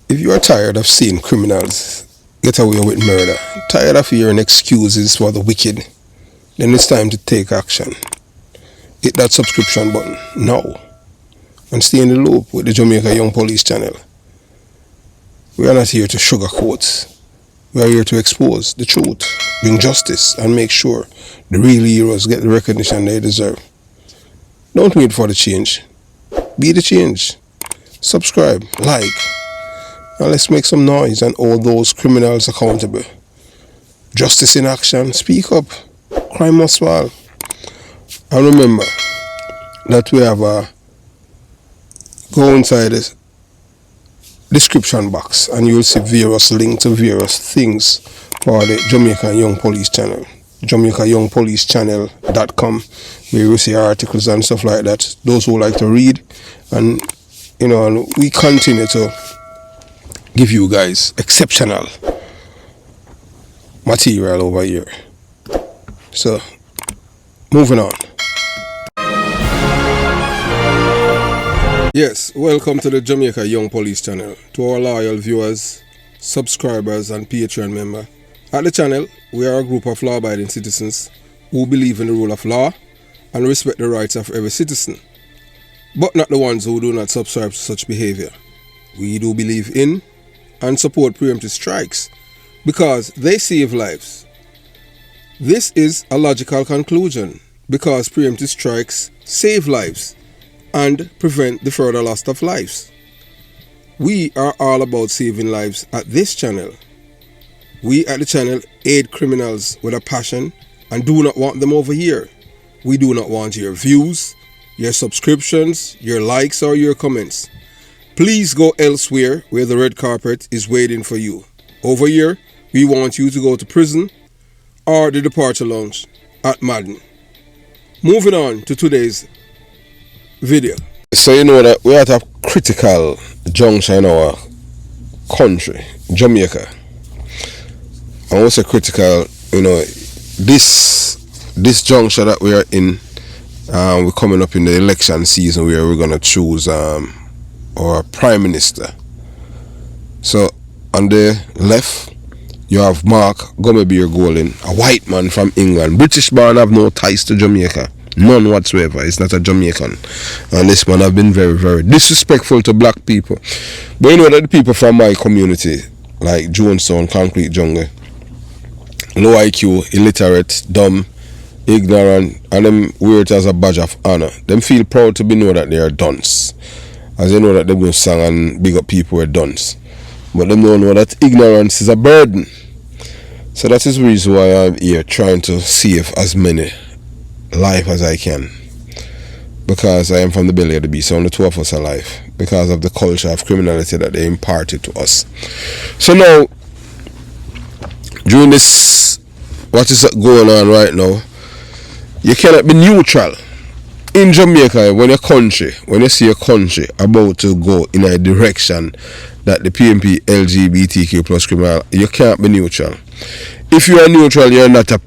If you are tired of seeing criminals get away with murder, tired of hearing excuses for the wicked, then it's time to take action. Hit that subscription button now and stay in the loop with the Jamaica Young Police channel. We are not here to sugarcoat. We are here to expose the truth, bring justice, and make sure the real heroes get the recognition they deserve. Don't wait for the change. Be the change. Subscribe, like, and let's make some noise and hold those criminals accountable. Justice in action. Speak up. Crime must fall. And remember that we have go inside the description box and you'll see various links to various things for the Jamaica Young Police channel. JamaicaYoungPoliceChannel.com, where you see articles and stuff like that. Those who like to read, and and we continue to give you guys exceptional material over here. So, moving on. Yes, welcome to the Jamaica Young Police channel. To our loyal viewers, subscribers, and Patreon members. At the channel, we are a group of law-abiding citizens who believe in the rule of law and respect the rights of every citizen, but not the ones who do not subscribe to such behavior. We do believe in and support preemptive strikes because they save lives. This is a logical conclusion because preemptive strikes save lives and prevent the further loss of lives. We are all about saving lives at this channel. We at the channel aid criminals with a passion and do not want them over here. We do not want your views, your subscriptions, your likes, or your comments. Please go elsewhere where the red carpet is waiting for you. Over here, we want you to go to prison or the departure lounge at Madden. Moving on to today's video. So you know that we're at a critical juncture in our country, Jamaica. And what's a critical, this juncture that we are in, we're coming up in the election season where we're going to choose our Prime Minister. So on the left, you have Mark Gomebir-Golin, a white man from England. British born, have no ties to Jamaica. None whatsoever. He's not a Jamaican. And this man have been very, very disrespectful to black people. But you know that the people from my community, like Jonestown, Concrete Jungle, low IQ, illiterate, dumb, ignorant, and them wear it as a badge of honor. Them feel proud to be know that they are dunce. As they know that they go sing and big up people are dunce. But them don't know that ignorance is a burden. So that is the reason why I'm here trying to save as many life as I can. Because I am from the belly of the beast, only two of us are alive. Because of the culture of criminality that they imparted to us. So now, during this, what is going on right now, you cannot be neutral. In Jamaica, when you see a country about to go in a direction that the PMP LGBTQ plus criminal, you can't be neutral. If you are neutral, you're not a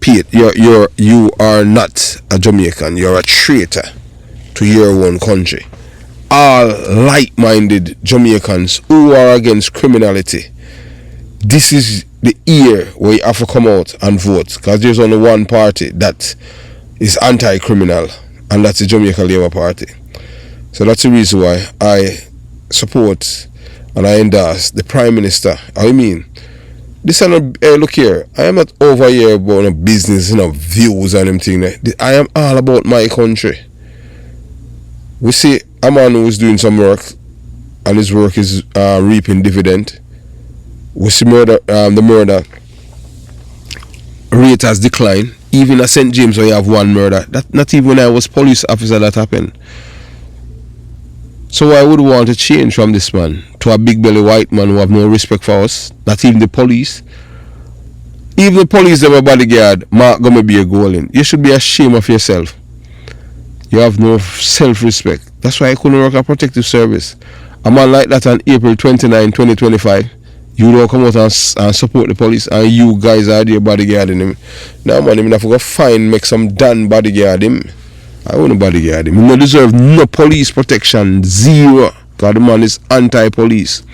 you are not a Jamaican. You're a traitor to your own country. All like-minded Jamaicans who are against criminality, this is the year where you have to come out and vote, because there's only one party that is anti-criminal, and that's the Jamaica Labour Party. So that's the reason why I support and I endorse the Prime Minister. This is not, look here, I am not over here about no business, views and them thing. I am all about my country. We see a man who is doing some work and his work is reaping dividend. We see the murder rate has declined. Even at St. James where you have one murder, that not even when I was police officer that happened. So I would want to change from this man to a big belly white man who have no respect for us, not even the police. Even the police, they were bodyguard, Mark Gomebir-Golin. You should be ashamed of yourself. You have no self-respect. That's why I couldn't work a protective service. A man like that on April 29, 2025, you don't come out and support the police, and you guys are there bodyguarding him. Now, man, I have to go find, make some damn bodyguard him. I wouldn't bodyguard him. He don't deserve no police protection, zero. Because the man is anti-police.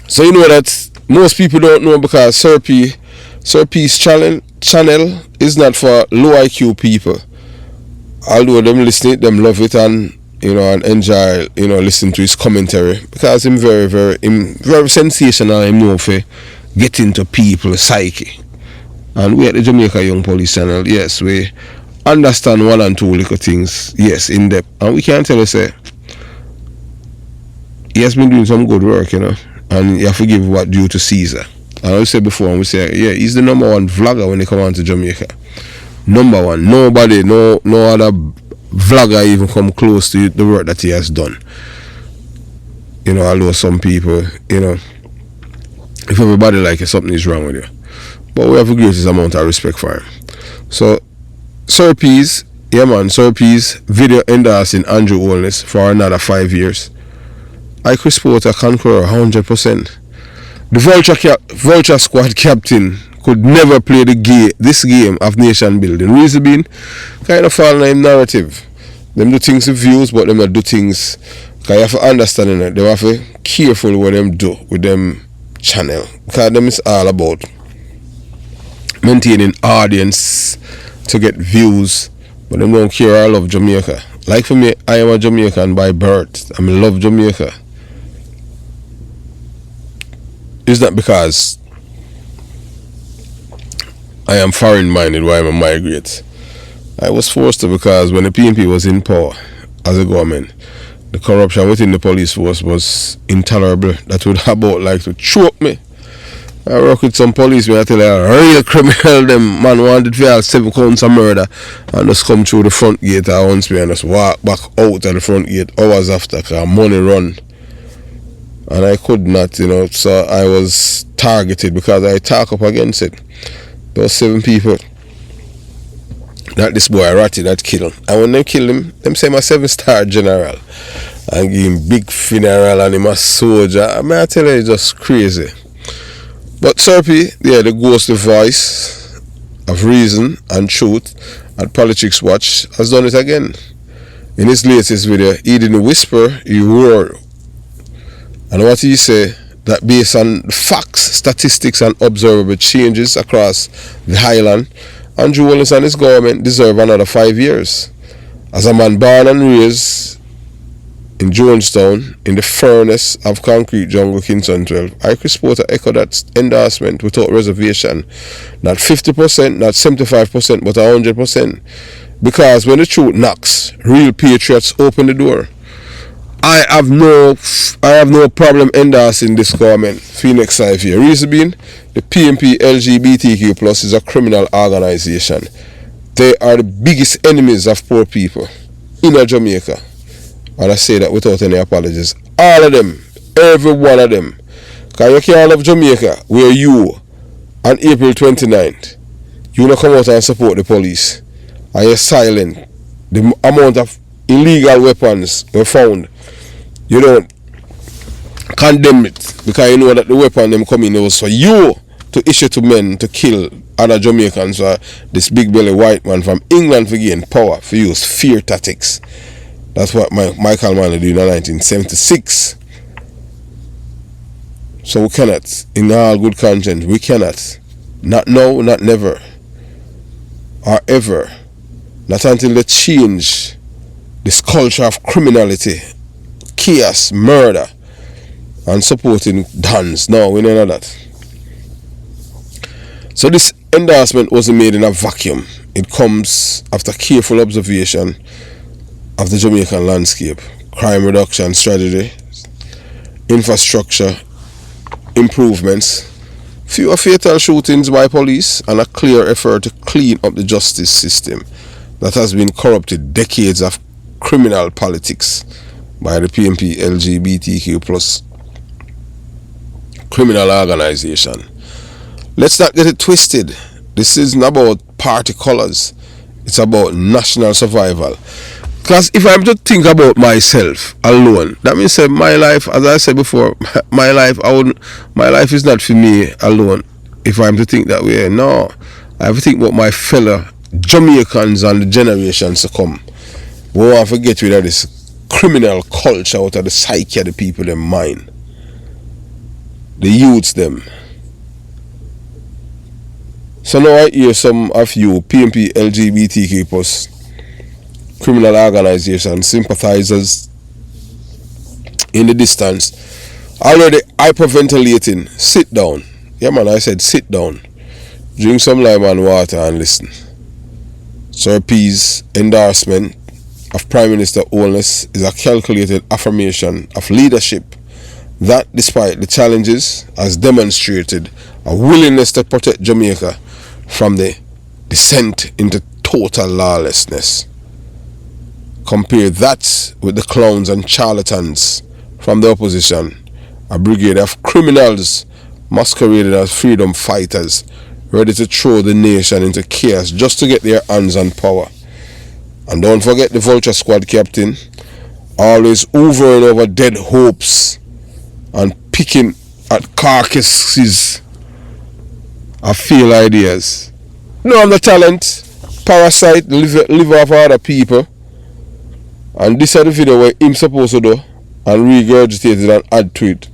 So you know that most people don't know because Sir P's channel is not for low IQ people. Although them listen it, them love it, and and enjoy listening to his commentary because him very sensational. Him know for get into people's psyche. And we at the Jamaica Young Police channel, yes, we understand one and two little things, yes, in depth, and we can tell you say he has been doing some good work, and you have to give what due to Caesar. And I said before, and we say, yeah, he's the number one vlogger when they come on to Jamaica. Number one. Nobody, no other vlogger even come close to the work that he has done. Although some people, if everybody like it, something is wrong with you. But we have the greatest amount of respect for him. So, Sir P's video endorsing Andrew Holness for another 5 years. I could support a Concur 100%. The Vulture Squad captain could never play this game of nation building. Reason being, kind of fall in narrative. Them do things with views, but them not do things. Because you have to understand it. They have to be careful what them do with them channel. Because them is all about maintaining audience to get views, but them don't care. I love Jamaica. Like for me, I am a Jamaican by birth. I love Jamaica. It's not because I am foreign minded why I'm a migrate. I was forced to because when the PNP was in power as a government, the corruption within the police force was intolerable. That would about like to choke me. I work with some policemen, I tell you, a real criminal, them man wanted to have 7 counts of murder and just come through the front gate at once and just walk back out of the front gate hours after because money run. And I could not, so I was targeted because I talk up against it. Those 7 people that this boy Ratty that killed him. And when they kill him, them say my 7-star general and give him big funeral and him a soldier. I tell you, it's just crazy. But Sir P, the ghostly voice of reason and truth at Politics Watch has done it again. In his latest video, he didn't whisper, he roared. And what he said, that based on facts, statistics and observable changes across the Highland, Andrew Holness and his government deserve another 5 years. As a man born and raised in Jonestown, in the furnace of concrete jungle Kingston 12, I could support to echo that endorsement without reservation. Not 50%, not 75%, but 100%. Because when the truth knocks, real patriots open the door. I have no problem endorsing this government for the next 5 years. Reason being, the PMP LGBTQ plus is a criminal organization. They are the biggest enemies of poor people in Jamaica. And I say that without any apologies. All of them, every one of them. Because you can't love Jamaica where you, on April 29th, you don't come out and support the police. And you're silent. The amount of illegal weapons were found. You don't condemn it because you know that the weapon them coming was for you to issue to men to kill other Jamaicans or this big belly white man from England for gain power, for use fear tactics. That's what Michael Manley did in 1976. So we cannot, in all good conscience, we cannot, not now, not never, or ever, not until they change this culture of criminality, chaos, murder, and supporting dons. No, we don't know that. So this endorsement wasn't made in a vacuum. It comes after careful observation of the Jamaican landscape, crime reduction strategy, infrastructure improvements, fewer fatal shootings by police, and a clear effort to clean up the justice system that has been corrupted decades of criminal politics by the PMP LGBTQ plus criminal organization. Let's not get it twisted. This isn't about party colors. It's about national survival. Because if I'm to think about myself alone, that means that my life, as I said before, my life is not for me alone. If I'm to think that way, no. I have to think about my fellow Jamaicans and the generations to come. We won't forget rid of this criminal culture out of the psyche of the people in mind. the youths them. So now I hear some of you PMP LGBTQ plus criminal organization sympathizers in the distance already hyperventilating. Sit down. Yeah man, I said sit down. Drink some lime and water and listen. Sir P's endorsement of Prime Minister Holness is a calculated affirmation of leadership that, despite the challenges, has demonstrated a willingness to protect Jamaica from the descent into total lawlessness. Compare that with the clowns and charlatans from the opposition, a brigade of criminals masquerading as freedom fighters, ready to throw the nation into chaos just to get their hands on power. And don't forget the Vulture Squad captain, always hovering over dead hopes and picking at carcasses of failed ideas. No other talent, parasite, liver of other people. And this is the video where him supposed to do and regurgitate it and add to it.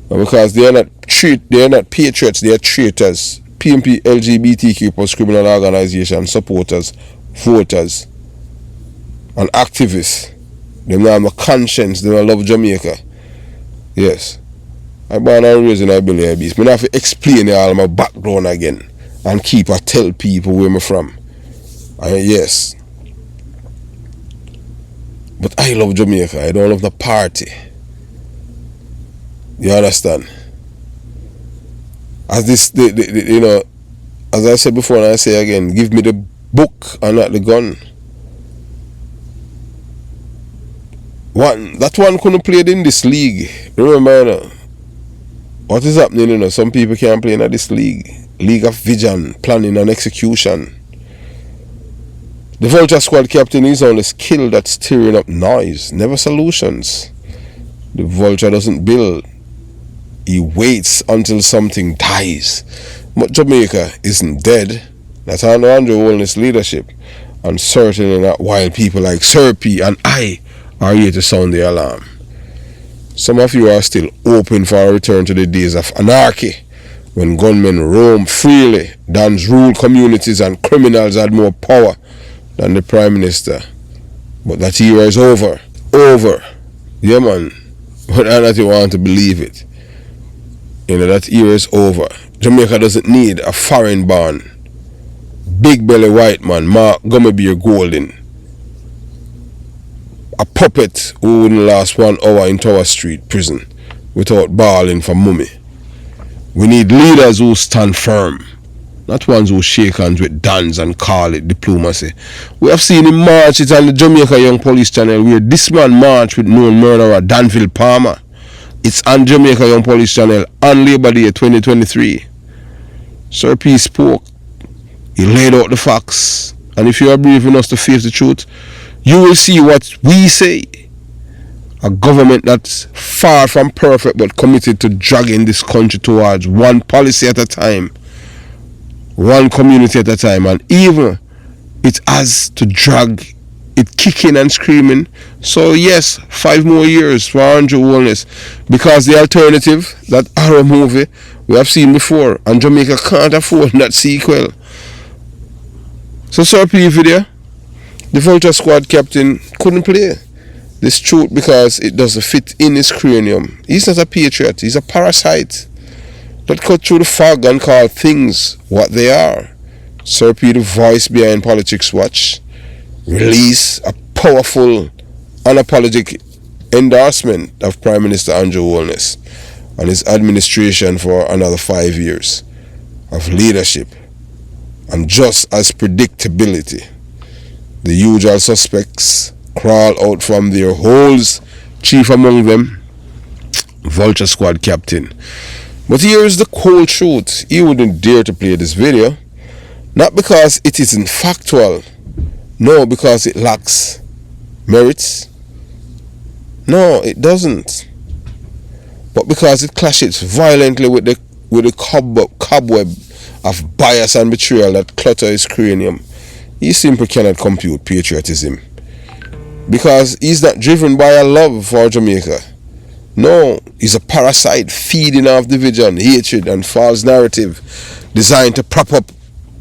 And because they are not patriots, they are traitors. PMP LGBTQ plus criminal organization supporters, voters, and activists. They don't have no conscience, they don't love Jamaica. Yes. I born and raised in a Billy Beast. I have to explain all my background again and keep I tell people where I'm from. And yes. But I love Jamaica. I don't love the party. You understand? As this, you know, as I said before and I say again, give me the book and not the gun. That one couldn't play it in this league. Remember, you know, what is happening, you know, some people can't play in this league. League of vision, planning and execution. The Vulture Squad captain is only skill that's stirring up noise, never solutions. The Vulture doesn't build. He waits until something dies. But Jamaica isn't dead. That's under Andrew Holness' leadership. And certainly not while people like Sir P and I are here to sound the alarm. Some of you are still open for a return to the days of anarchy, when gunmen roam freely, dons ruled communities and criminals had more power than the Prime Minister. But that era is over. Over. Yeah man. But I don't want to believe it. You know, that era is over. Jamaica doesn't need a foreign born, big belly white man, Mark Gummerbeer Golden, a puppet who wouldn't last 1 hour in Tower Street prison without bawling for mummy. We need leaders who stand firm, not ones who shake hands with dons and call it diplomacy. We have seen him march it on the Jamaica Young Police channel, where this man marched with known murderer Danville Palmer. It's on Jamaica Young Police channel on Labor Day 2023. Sir P spoke. He laid out the facts. And if you are brave enough to face the truth, you will see what we say. A government that's far from perfect but committed to dragging this country towards one policy at a time, one community at a time, and even it has to drag it kicking and screaming. So yes, 5 more years for Andrew Holness, because the alternative, that horror movie we have seen before, and Jamaica can't afford that sequel. So Sir P video, the Vulture Squad captain couldn't play this truth because it doesn't fit in his cranium. He's not a patriot, he's a parasite that cut through the fog and call things what they are. Sir P, the voice behind Politics Watch, release a powerful, unapologetic endorsement of Prime Minister Andrew Holness and his administration for another 5 years of leadership. And just as predictability, the usual suspects crawl out from their holes, chief among them, Vulture Squad captain. But here is the cold truth. He wouldn't dare to play this video, not because it isn't factual, no, because it lacks merits. No, it doesn't. But because it clashes violently with the cobweb of bias and betrayal that clutter his cranium. He simply cannot compute patriotism, because he's not driven by a love for Jamaica, No, he's a parasite feeding off division, hatred, and false narrative designed to prop up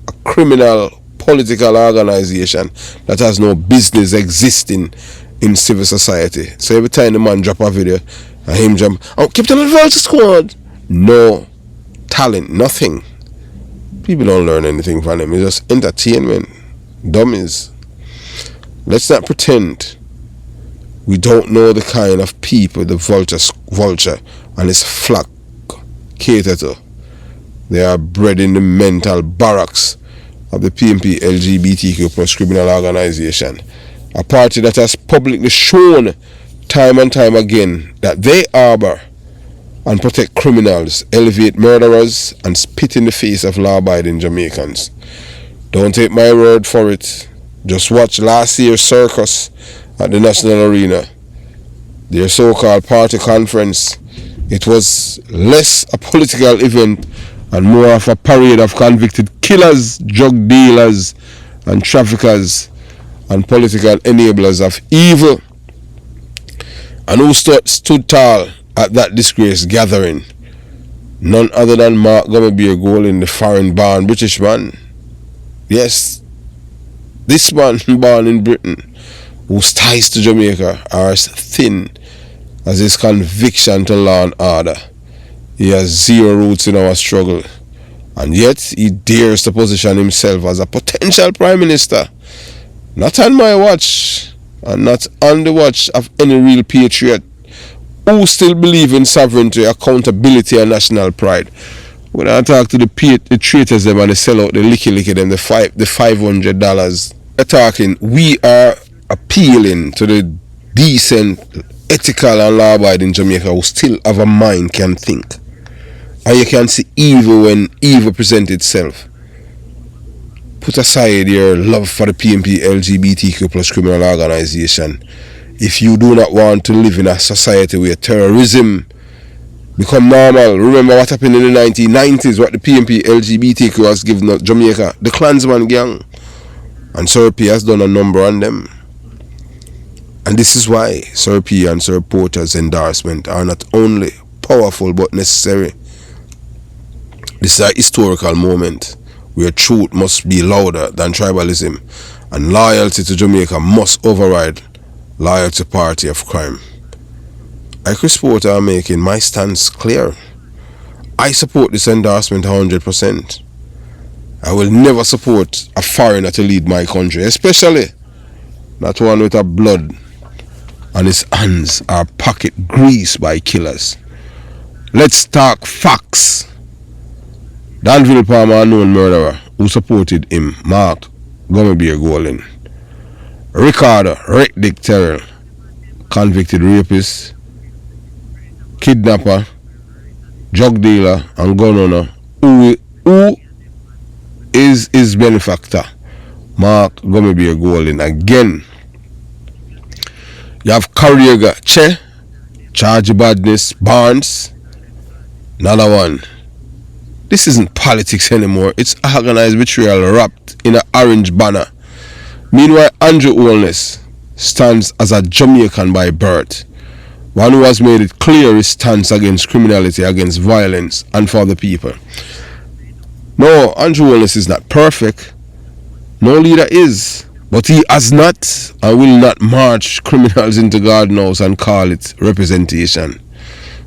a criminal political organization that has no business existing in civil society. So every time the man drop a video and him jump, oh, Captain of the Vulture Squad, no talent, nothing. People don't learn anything from him. It's just entertainment. Dummies. Let's not pretend we don't know the kind of people the vulture and his flock cater to. They are bred in the mental barracks of the PMP LGBTQ plus criminal organization, a party that has publicly shown time and time again that they harbor and protect criminals, elevate murderers, and spit in the face of law-abiding Jamaicans. Don't take my word for it. Just watch last year's circus at the National Arena, their so-called party conference. It was less a political event and more of a parade of convicted killers, drug dealers, and traffickers, and political enablers of evil. And who stood tall at that disgrace gathering? None other than Mark Gomebeer, the foreign-born British man. Yes, this man born in Britain, whose ties to Jamaica are as thin as his conviction to law and order. He has zero roots in our struggle, and yet he dares to position himself as a potential prime minister. Not on my watch, and not on the watch of any real patriot who still believe in sovereignty, accountability, and national pride. When I talk to the traitors them and they sell out the licky them, the $500, they're talking, we are appealing to the decent, ethical, and law-abiding Jamaica who still have a mind, can think. And you can see evil when evil presents itself. Put aside your love for the PMP LGBTQ plus criminal organization if you do not want to live in a society where terrorism become normal. Remember what happened in the 1990s, what the PMP LGBTQ has given Jamaica, the Klansman gang. And Sir P has done a number on them. And this is why Sir P and Sir Porter's endorsement are not only powerful but necessary. This is a historical moment where truth must be louder than tribalism, and loyalty to Jamaica must override loyalty to party of crime. I, Chris Porter, am making my stance clear. I support this endorsement 100%. I will never support a foreigner to lead my country, especially not one with a blood on his hands or pocket greased by killers. Let's talk facts. Danville Palmer, a known murderer who supported him, Mark Gomebeer, Ricardo Dick Terrell, convicted rapist, kidnapper, drug dealer, and gun owner, who is his benefactor, Mark Gomebeer. Again, you have Carriega Che, Charge Badness, Barnes, another one. This isn't politics anymore. It's organized betrayal wrapped in an orange banner. Meanwhile, Andrew Holness stands as a Jamaican by birth, one who has made it clear his stance against criminality, against violence, and for the people. No, Andrew Holness is not perfect. No leader is. But he has not and will not march criminals into Garden House and call it representation.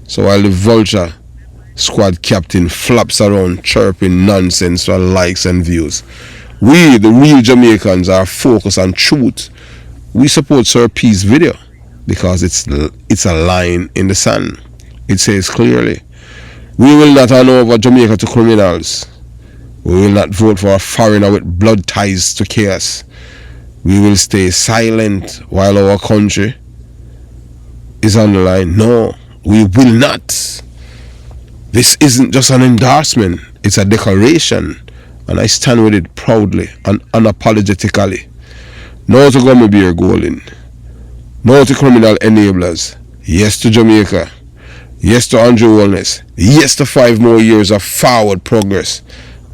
So while the Vulture Squad captain flaps around chirping nonsense for likes and views, we, the real Jamaicans, are focused on truth. We support Sir P's video because it's a line in the sand. It says clearly, we will not hand over Jamaica to criminals. We will not vote for a foreigner with blood ties to chaos. We will stay silent while our country is on the line. No, we will not. This isn't just an endorsement, it's a declaration, and I stand with it proudly and unapologetically. No to Gomebeer. No to criminal enablers. Yes to Jamaica. Yes to Andrew Holness. Yes to 5 more years of forward progress.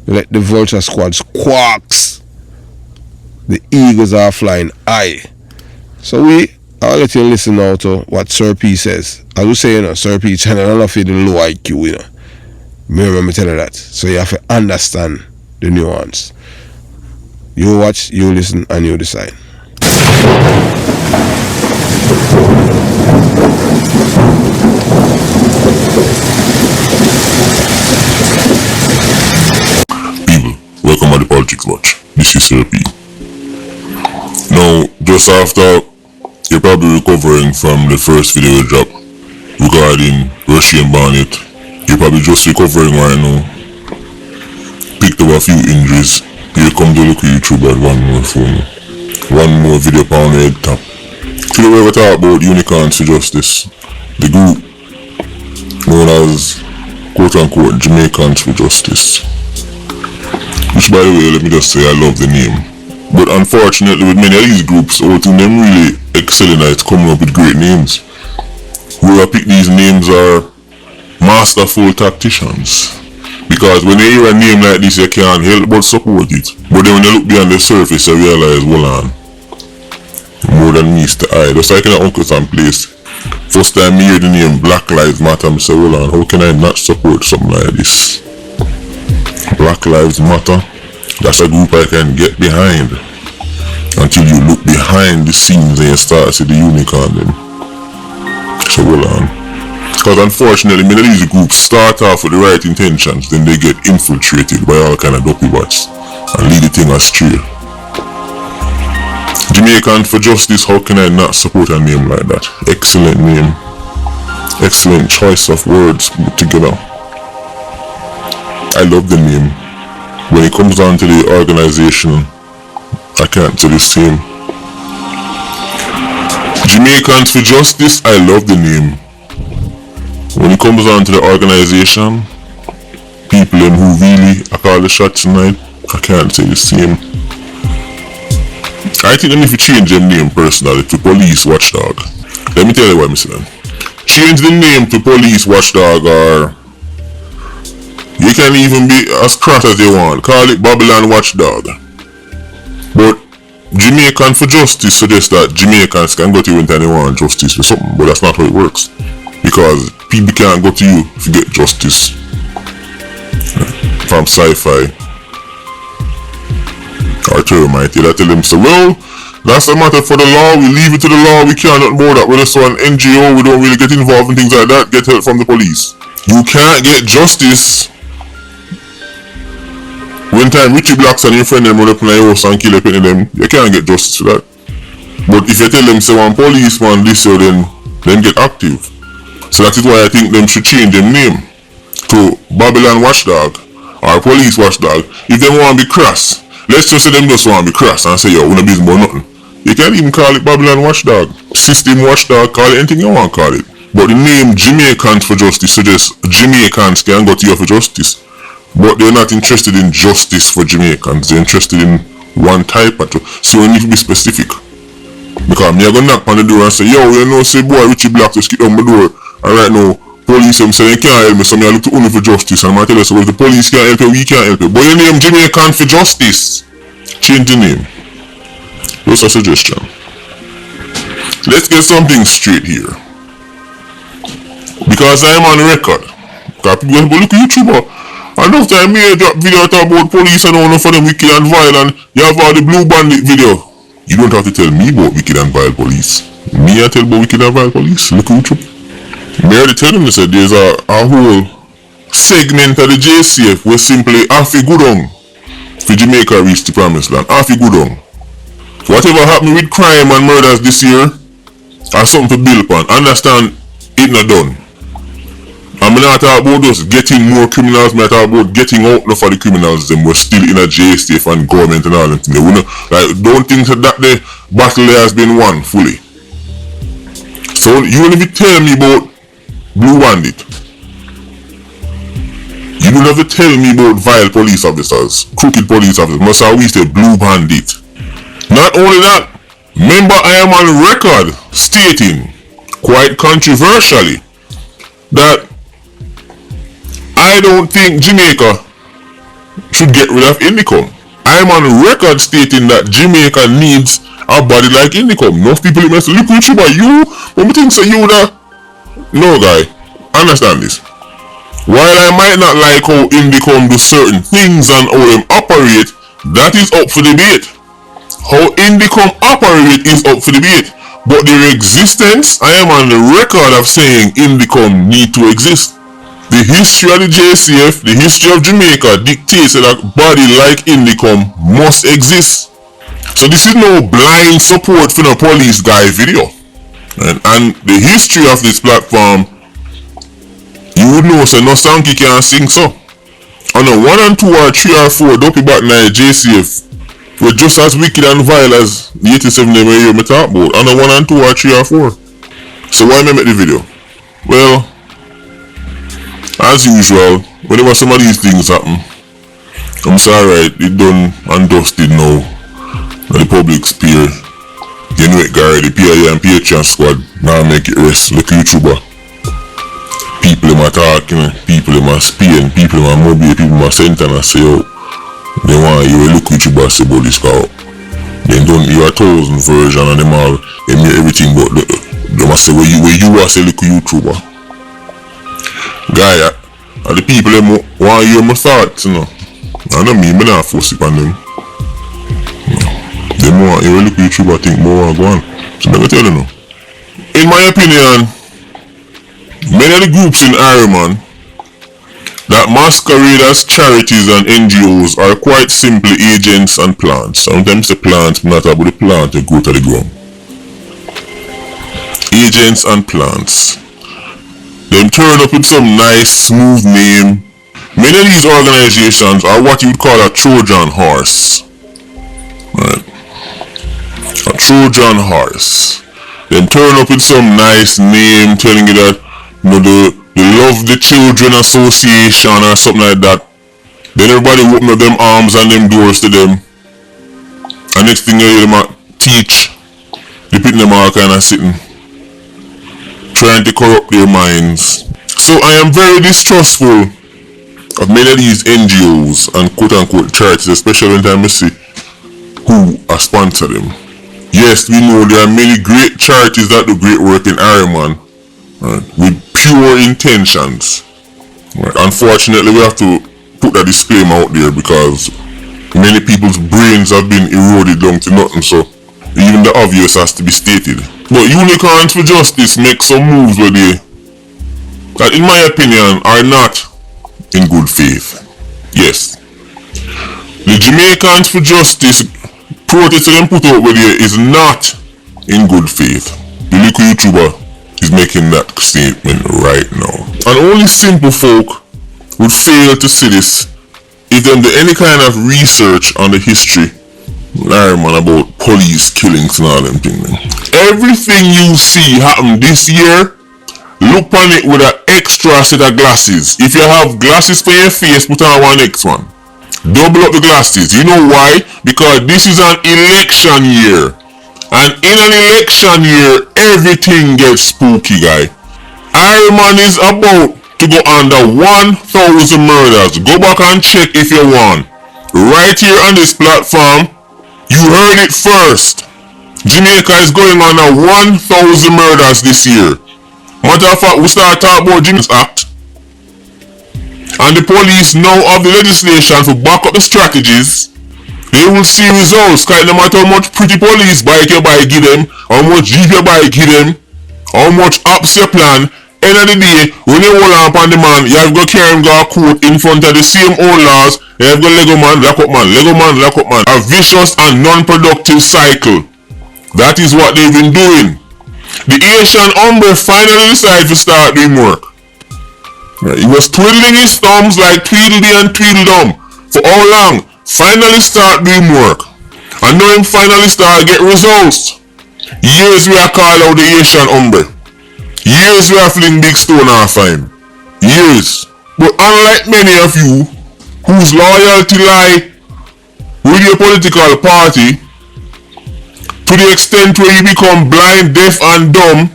Let the Vulture Squad squawks. The eagles are flying high. So we I'll let you listen now to what Sir P says. As we say, Sir P channel, I love the low IQ, Remember me tell you that. So you have to understand the nuance. You watch, you listen, and you decide. People, welcome to the Politics Watch. This is Sir P. Now, just after you're probably recovering from the first video we dropped regarding Russian Barnett, you're probably just recovering right now. Picked up a few injuries. Here come to look at YouTube at one more phone. One more video pound head top. Today we ever talk about Unicorns for Justice, the group known as quote unquote Jamaicans for Justice. Which, by the way, let me just say I love the name. But unfortunately with many of these groups, all of them really excelling at coming up with great names. Who I pick these names are masterful tacticians. Because when you hear a name like this, you can't help but support it. But then when you look beyond the surface, you realize, hold on, more than meets the eye. Just like in an Uncle Sam place. First time I hear the name Black Lives Matter, I say, hold on, how can I not support something like this? Black Lives Matter, that's a group I can get behind. Until you look behind the scenes and you start to see the unicorn then. So hold on. Because unfortunately many of these groups start off with the right intentions, then they get infiltrated by all kind of dopey bots and lead the thing astray. Jamaican for Justice, how can I not support a name like that? Excellent name. Excellent choice of words put together. I love the name. When it comes down to the organization, I can't say the same. Jamaicans for Justice, I love the name. When it comes down to the organization, people who really call the shots tonight, I can't say the same. I think they need to change their name personally to Police Watchdog. Let me tell you what I'm saying. Change the name to Police Watchdog, or you can even be as cross as you want. Call it Babylon Watchdog. But Jamaican for Justice suggests that Jamaicans can go to you anytime they want justice for something, but that's not how it works. Because people can't go to you if you get justice from sci-fi or termite. I tell them, so well, that's a matter for the law, we leave it to the law, we can't nothing about that. We're just an NGO, we don't really get involved in things like that, get help from the police. You can't get justice when time Richie Blacks and your friend them run up in the house and kill a penny them, you can't get justice for that. But if you tell them say one policeman this year, then get active. So that is why I think them should change their name to Babylon Watchdog or Police Watchdog. If they want to be crass, let's just say them just want to be crass and say, yo, we no business about nothing. You can't even call it Babylon Watchdog. System Watchdog, call it anything you want to call it. But the name Jamaicans for Justice suggests Jamaicans can go to you for justice. But they're not interested in justice for Jamaicans. They're interested in one type of justice. So you need to be specific. Because me I go knock on the door and say, yo, you know, say boy Richie Black just kick down my door. And right now, police them say they can't help me, so I look to only for justice. And I tell you, so if the police can't help you, we can't help you. But your name Jamaican for Justice. Change the name. Just a suggestion. Let's get something straight here. Because I am on record. Because people go look at YouTuber. Enough time me drop video talk about police and all for them wicked and violent. You have all the Blue Bandit video. You don't have to tell me about wicked and vile police. Me I tell about wicked and vile police. Look at YouTube. Me already tell them that there's a whole segment of the JCF where simply half a good on for Jamaica reach the promised land. Half a good on. Whatever happened with crime and murders this year, or something to build upon. Understand, it not done. I'm not talking about just getting more criminals, I'm talking about getting out for the criminals. Them we're still in a JSTF and government and all that. They wouldn't, like, don't think that the battle has been won fully. So you will be telling me about Blue Bandit. You don't have to tell me about vile police officers, crooked police officers. Must always say Blue Bandit. Not only that, remember I am on record stating, quite controversially, that I don't think Jamaica should get rid of income. I am on record stating that Jamaica needs a body like Indicom. Enough people in say, look which you, you, but me think so you that. No guy, understand this. While I might not like how Indicom do certain things and how them operate, that is up for debate. How Indicom operate is up for debate. But their existence, I am on the record of saying Indicom need to exist. The history of the JCF, the history of Jamaica dictates that a body like Indicom must exist. So this is no blind support for the police guy video. And the history of this platform, you would know so no Sankey can sing so. On a 1 and 2 or 3 or 4 dopey back now JCF, we're just as wicked and vile as the 87 they hear me talk about. On a 1 and 2 or 3 or 4. So why me make the video? Well, as usual, whenever some of these things happen, I'm sorry, it done and dusted now. The public spear. You know it, Gary, the PIA and Patreon squad now make it rest. Look YouTuber. People in my talking, people in my spearing, people in my mobile, people in my center and say, oh, they want you to look YouTuber say about this car. They don't hear 1,000 version and them all, they make everything but they must say where you are say look YouTuber. Guy, are the people them want to hear my thoughts, you know. I don't mean, I'm not force it on them. They want you look YouTuber think more go on. So let me tell you now. In my opinion, many of the groups in Ireland that masquerade as charities and NGOs are quite simply agents and plants. Sometimes the plants, not about the plant, they go to the ground. Agents and plants. Them turn up with some nice, smooth name. Many of these organizations are what you would call a Trojan horse. Right? A Trojan horse. Them turn up with some nice name telling you that, you know, the Love the Children Association or something like that. Then everybody open up them arms and them doors to them. And next thing you hear them teach. They put them all kind of sitting, trying to corrupt their minds. So I am very distrustful of many of these NGOs and quote-unquote charities, especially when I see who are sponsor them. Yes, we know there are many great charities that do great work in Ireland, right, with pure intentions. Right. Unfortunately, we have to put that disclaimer out there because many people's brains have been eroded down to nothing, so even the obvious has to be stated. But Unicorns for Justice make some moves where they, that in my opinion, are not in good faith. Yes. The Jamaicans for Justice protest that them put out with here is not in good faith. The little YouTuber is making that statement right now. And only simple folk would fail to see this if them do any kind of research on the history in Ireland about police killings and all them things. Everything you see happen this year, look on it with an extra set of glasses. If you have glasses for your face, put on one extra one. Double up the glasses. You know why? Because this is an election year. And in an election year, everything gets spooky, guy. Ireland is about to go under 1,000 murders. Go back and check if you want. Right here on this platform, you heard it first. Jamaica is going under 1,000 murders this year. Matter of fact, we start talking about Jamaica's Act. And the police now have the legislation to back up the strategies. They will see results, because no matter how much pretty police bike you buy give them, how much jeep you buy give them, how much ops you plan, end of the day, when you hold on upon the man, you have to carry him go a court in front of the same old laws. You have to go Lego man, lock up man, Lego man, lock up man. A vicious and non-productive cycle. That is what they've been doing. The Asian hombre finally decided to start doing work. He was twiddling his thumbs like Tweedledee and Tweedledum for how long? Finally start doing work. And now him finally start get results. Years we are call out the Asian hombre. Years we are fling big stone off him. Years. But unlike many of you whose loyalty lie with your political party to the extent where you become blind, deaf and dumb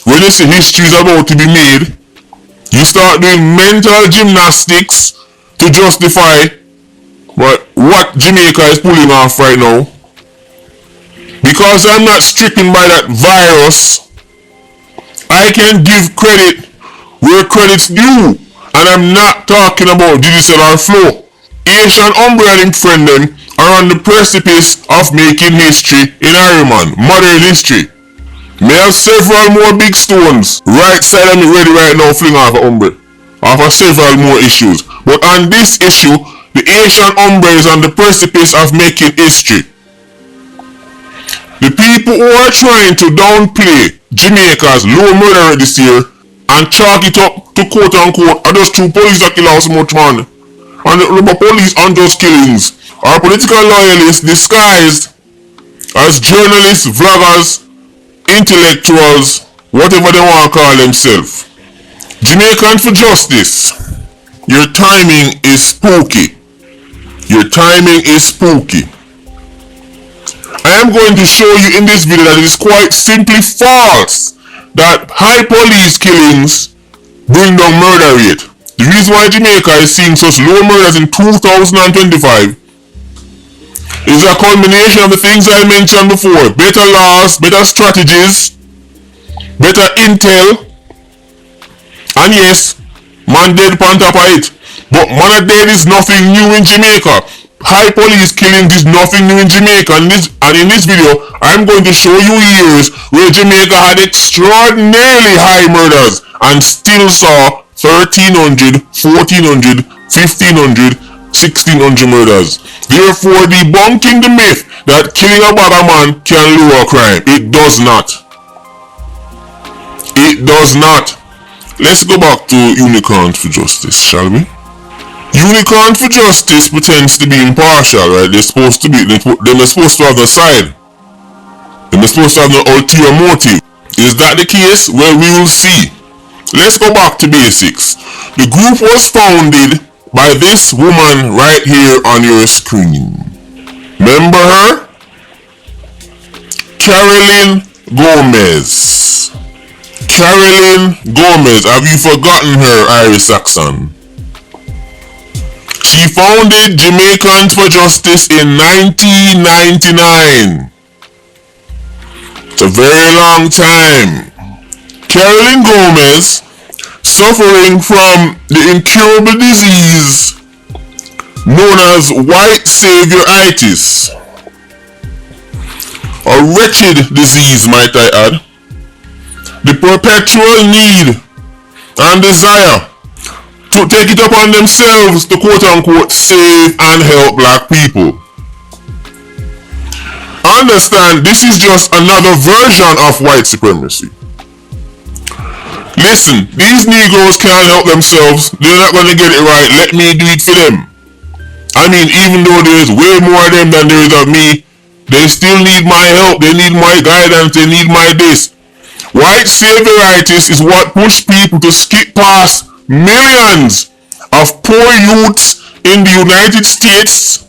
when you see history is about to be made, you start doing mental gymnastics to justify what Jamaica is pulling off right now. Because I'm not stricken by that virus, I can give credit where credit's due. And I'm not talking about digital or flow. Asian Umbre and friend them are on the precipice of making history in Ireland, modern history. May have several more big stones right side of me ready right now fling off a Umbre. Off of several more issues. But on this issue, the Asian Umbre is on the precipice of making history. The people who are trying to downplay Jamaica's low murder rate this year and chalk it up to quote unquote are just two police that kill so much man. And the police unjust killings are political loyalists disguised as journalists, vloggers, intellectuals, whatever they want to call themselves. Jamaicans for justice, your timing is spooky. Your timing is spooky. I am going to show you in this video that it is quite simply false that high police killings bring down murder rate. The reason why Jamaica is seeing such low murders in 2025 is a culmination of the things I mentioned before. Better laws, better strategies, better intel, and yes, man dead on top of it. But man dead is nothing new in Jamaica. High police killing is nothing new in Jamaica, and in this video, I'm going to show you years where Jamaica had extraordinarily high murders and still saw 1,300, 1,400, 1,500, 1,600 murders. Therefore, debunking the myth that killing a bag of man can lower crime. It does not. It does not. Let's go back to Unicorns for Justice, shall we? Unicorn for Justice pretends to be impartial, right? They're supposed to be, they're supposed to have the side. They're supposed to have no ulterior motive. Is that the case? Well, we will see. Let's go back to basics. The group was founded by this woman right here on your screen. Remember her? Carolyn Gomez. Carolyn Gomez. Have you forgotten her, Irish Saxon? She founded Jamaicans for Justice in 1999. It's a very long time. Carolyn Gomez, suffering from the incurable disease known as white savioritis, a wretched disease might I add, the perpetual need and desire to take it upon themselves to quote unquote save and help black people. Understand, this is just another version of white supremacy. Listen, these Negroes can't help themselves. They're not going to get it right. Let me do it for them. I mean, even though there's way more of them than there is of me, they still need my help. They need my guidance. They need my this. White savioritis is what pushed people to skip past millions of poor youths in the United States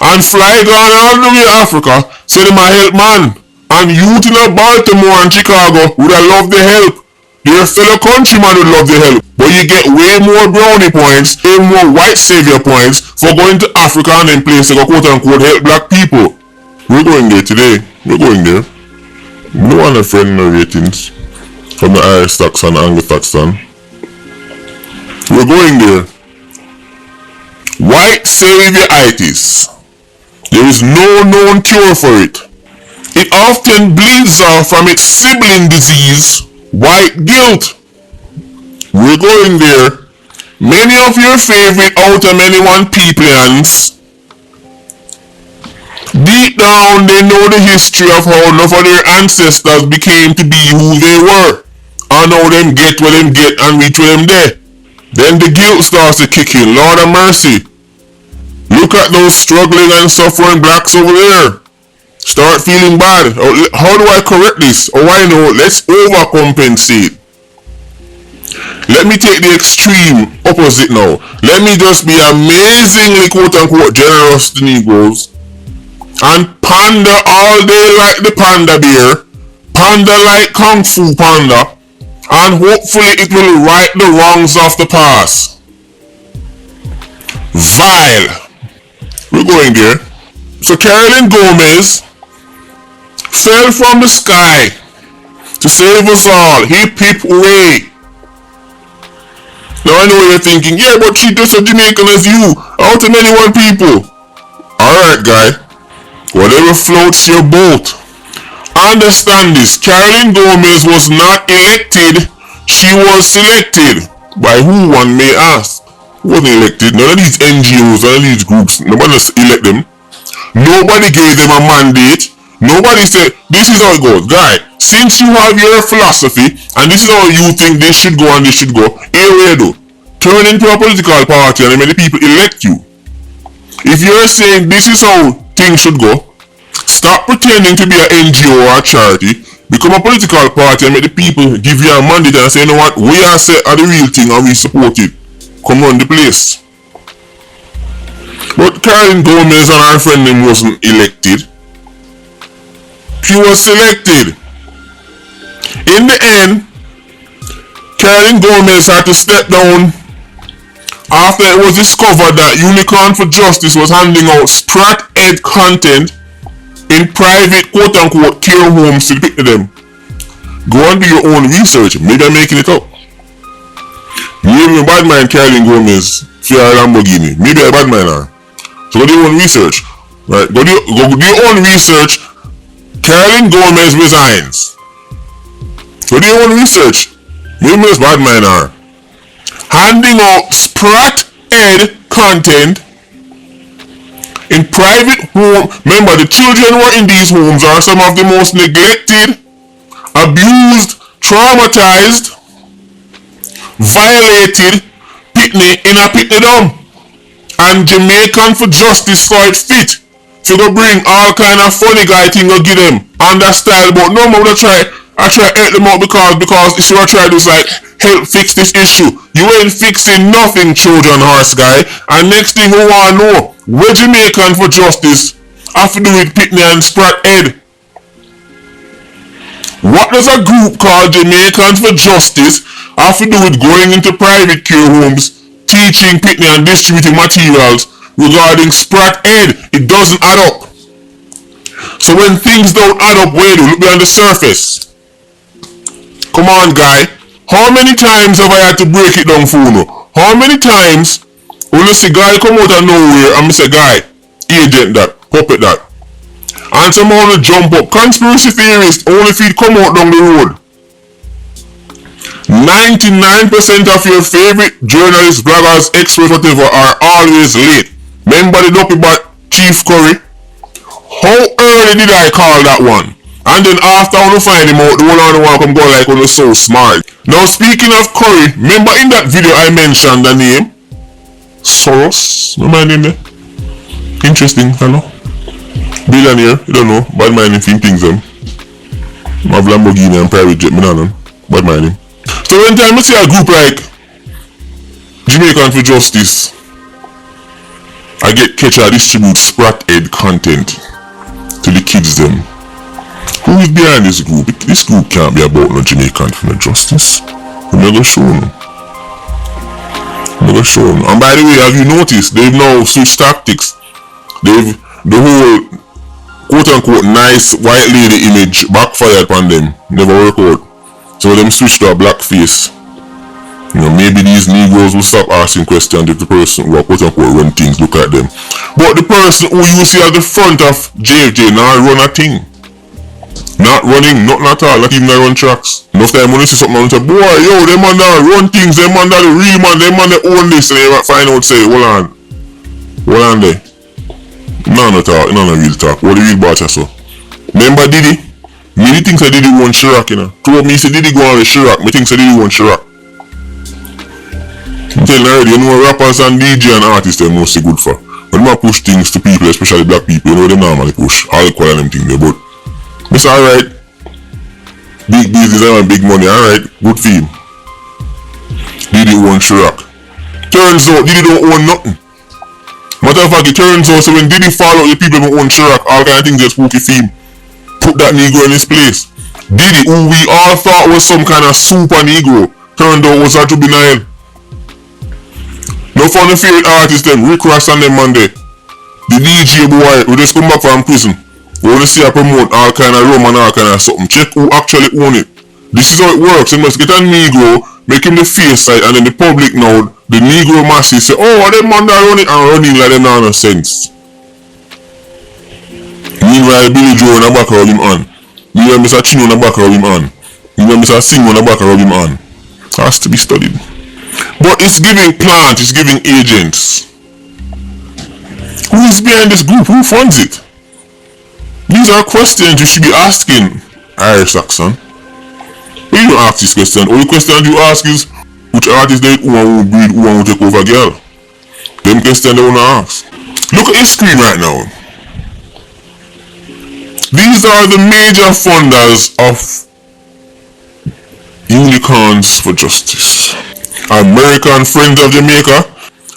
and fly gone all the way to Africa so they might help man. And youth in Baltimore and Chicago would have loved the help. Your fellow countryman would love the help. But you get way more brownie points, way more white savior points for going to Africa and then places to quote unquote help black people. We're going there today. We're going there. No one a friend no ratings from the Irish Saxon and Anglo-Saxon. We're going there. White savioritis. There is no known cure for it. It often bleeds off from its sibling disease, white guilt. We're going there. Many of your favorite outer many one peopleans, deep down they know the history of how enough of their ancestors became to be who they were, and how them get where them get and reach where them there. Then the guilt starts to kick in. Lord of mercy. Look at those struggling and suffering blacks over there. Start feeling bad. How do I correct this? Oh, I know. Let's overcompensate. Let me take the extreme opposite now. Let me just be amazingly quote-unquote generous to Negroes and pander all day like the panda bear, pander like Kung Fu Panda, and hopefully it will right the wrongs of the past. Vile. We're going there. So Carolyn Gomez fell from the sky to save us all. Hip hip hooray. Now I know you're thinking, yeah, but she just a Jamaican as you, out of many one people. Alright, guy. Whatever floats your boat. Understand this, Carolyn Gomez was not elected, she was selected. By who, one may ask? Who wasn't elected? None of these NGOs, none of these groups, nobody just elect them. Nobody gave them a mandate. Nobody said, this is how it goes. Guy, since you have your philosophy, and this is how you think they should go and they should go, here we do. Turn into a political party and many people elect you. If you're saying this is how things should go, stop pretending to be an NGO or a charity, become a political party and make the people give you a mandate and say, you know what, we are the real thing and we support it. Come run the place. But Carolyn Gomez and her friend name wasn't elected. She was selected. In the end, Carolyn Gomez had to step down after it was discovered that Unicorn for Justice was handing out Sprat Ed content in private quote-unquote care homes to the people them. Go and do your own research. Maybe I'm making it up. Maybe a bad mind Carolyn Gomez for a Lamborghini. Maybe a bad mind her. So go do your own research. Right? Go do your own research. Carolyn Gomez resigns. Go do your own research. Maybe it's bad mind her. Handing out Sprat Ed content in private home. Remember, the children who are in these homes are some of the most neglected, abused, traumatized, violated pitney in a pitney dump. And Jamaican for Justice saw it fit to go bring all kind of funny guy thing to give them on that style, but no more I try to help them out because it's what I try to do is like help fix this issue. You ain't fixing nothing, children horse guy. And next thing we wanna know, where Jamaican for Justice have to do with Pitney and Sprat Ed? What does a group called Jamaicans for Justice have to do with going into private care homes, teaching Pitney and distributing materials regarding Sprat Ed? It doesn't add up. So when things don't add up, where do look behind the surface? Come on, guy. How many times have I had to break it down for you? How many times when you see guy come out of nowhere and I say, guy, agent that, puppet that, and someone will jump up, conspiracy theorist, only if it come out down the road. 99% of your favorite journalists, bloggers, experts, whatever, are always late. Remember the dopey bot Chief Curry? How early did I call that one? And then after I want to find him out, the one on the one come go like when you're so smart. Now speaking of Curry, remember in that video I mentioned the name? Soros? No my name there? Interesting fellow. Billionaire, you don't know, bad mind him things them. I have Lamborghini and private jet, me don't know. Bad mind him. So when time I see a group like Jamaican for Justice, I get catch I distribute Sprat Ed content to the kids them. Who is behind this group? This group can't be about no Jamaican for Justice. I'm never show no. Never show no. And by the way, have you noticed they've now switched tactics? The whole quote-unquote nice white lady image backfired upon them. Never work out. So them switched to a black face. You know, maybe these Negroes will stop asking questions if the person who quote-unquote run things look at them. But the person who you see at the front of JFJ now run a thing. Not running, nothing at all, not even run tracks. Enough time when you see something and say, boy, yo, them man that run things, them man that the real man, them man that own this, and they find out say, hold on there. No talk, no real talk. What the real boss so? Remember Diddy? Me thinks I Diddy won Chirac, you know. Told me say Diddy go on with Chirac, me thinks I Diddy won Chirac. I'm telling you already, you know rappers and DJ and artists they're mostly good for. When they push things to people, especially black people, you know they normally push. All the quality them things there, but it's alright. Big business and big money, alright. Good for him. Diddy won Chirac. Turns out Diddy don't own nothing. Matter of fact, it turns out so when Diddy follow the people who own Chirac, all kind of things just spooky for him. Put that Negro in his place. Diddy, who we all thought was some kind of super Negro, turned out was a juvenile. No funny favorite artist them, Rick Ross and them man there. The DJ boy who just come back from prison. You want to see I promote all kind of rum and all kind of something. Check who actually own it. This is how it works. You must get a Negro, make him the face side, and then the public now, the Negro masses say, oh, them man that run it and running like them no sense. Meanwhile, Billy Joe in the back of him on. Meanwhile, Mr. Chino in the back of him on. Meanwhile, Mr. Singh in the back of him on. It has to be studied. But it's giving plant, it's giving agents. Who is behind this group? Who funds it? These are questions you should be asking, Irish Saxon. But you don't ask this question. Only question you ask is which artist they who want to breed, who want to take over girl. Them questions they want to ask. Look at his screen right now. These are the major funders of Unicorns for Justice. American Friends of Jamaica.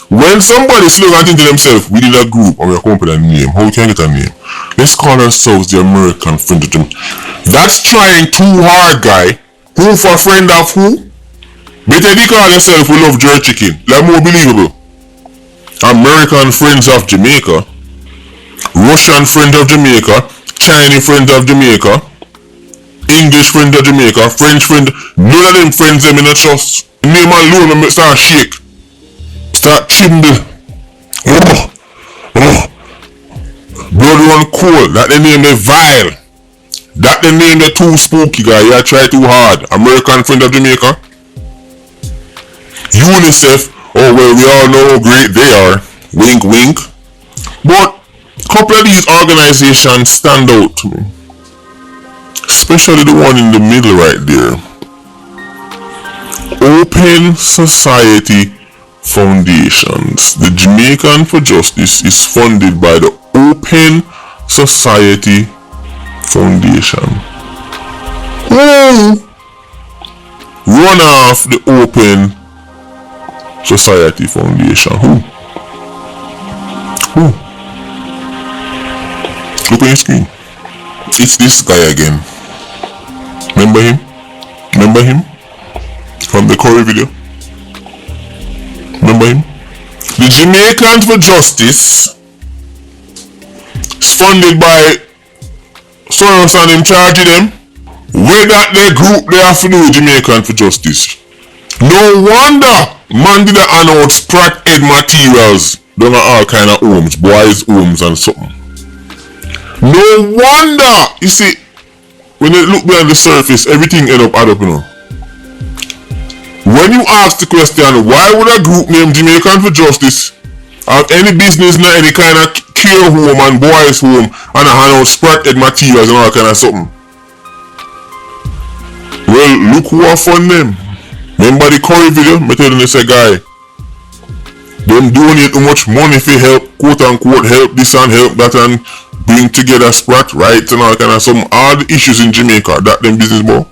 When somebody slow and think to themselves, we need a group or we're coming up with a name. How can we get a name? Let's call ourselves the American Friends of Jamaica. That's trying too hard, guy. Who for friend of who? Better they call themselves we love jerk chicken. Like more believable. American Friends of Jamaica. Russian Friends of Jamaica. Chinese Friends of Jamaica. English Friends of Jamaica. French Friends. None of them friends them in a trust. Name alone and start shake. Start tremble. Blood run cold. That the name is vile. That the name the too spooky guy. You try too hard. American Friend of Jamaica. UNICEF. Oh well, we all know how great they are. Wink wink. But a couple of these organizations stand out to me. Especially the one in the middle right there. Open Society Foundations. The Jamaican for Justice is funded by the Open Society Foundation. Who run off the Open Society Foundation? Who? Look on your screen. It's this guy again. Remember him? From the Curry video? Remember him? The Jamaicans for Justice is funded by Soros and in charge of them. Where that their group they have to do with Jamaicans for Justice. No wonder man did announce Pratt Ed materials done all kind of homes, boys' homes and something. No wonder! You see, when you look behind the surface, everything end up add up, you know. When you ask the question, why would a group named Jamaican for Justice have any business in any kind of care home and boys' home and a hand out spratted materials and all kind of something? Well, look who are fund them. Remember the Curry video? Me tell them, say guy, them donate too much money for help, quote unquote, help this and help that and bring together sprat rights and all kind of something. All the issues in Jamaica, that them business boy.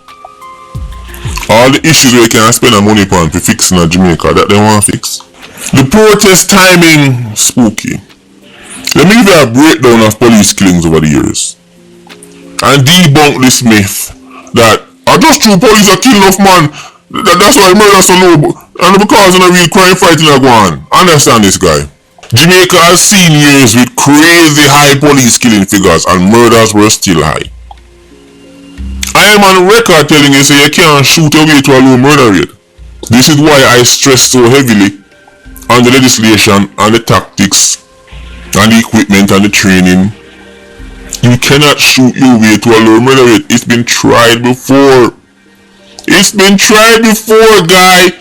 All the issues where you can spend a money upon to fix in Jamaica, that they want to fix. The protest timing, spooky. Let me give you a breakdown of police killings over the years. And debunk this myth that I just true police are killing off man. That's why murder so low. And because of a real crime fighting are going on. Understand this guy. Jamaica has seen years with crazy high police killing figures and murders were still high. I am on record telling you say you can't shoot away to a low murder rate. This is why I stress so heavily on the legislation and the tactics and the equipment and the training. You cannot shoot your way to a low murder rate. It's been tried before. It's been tried before, guy.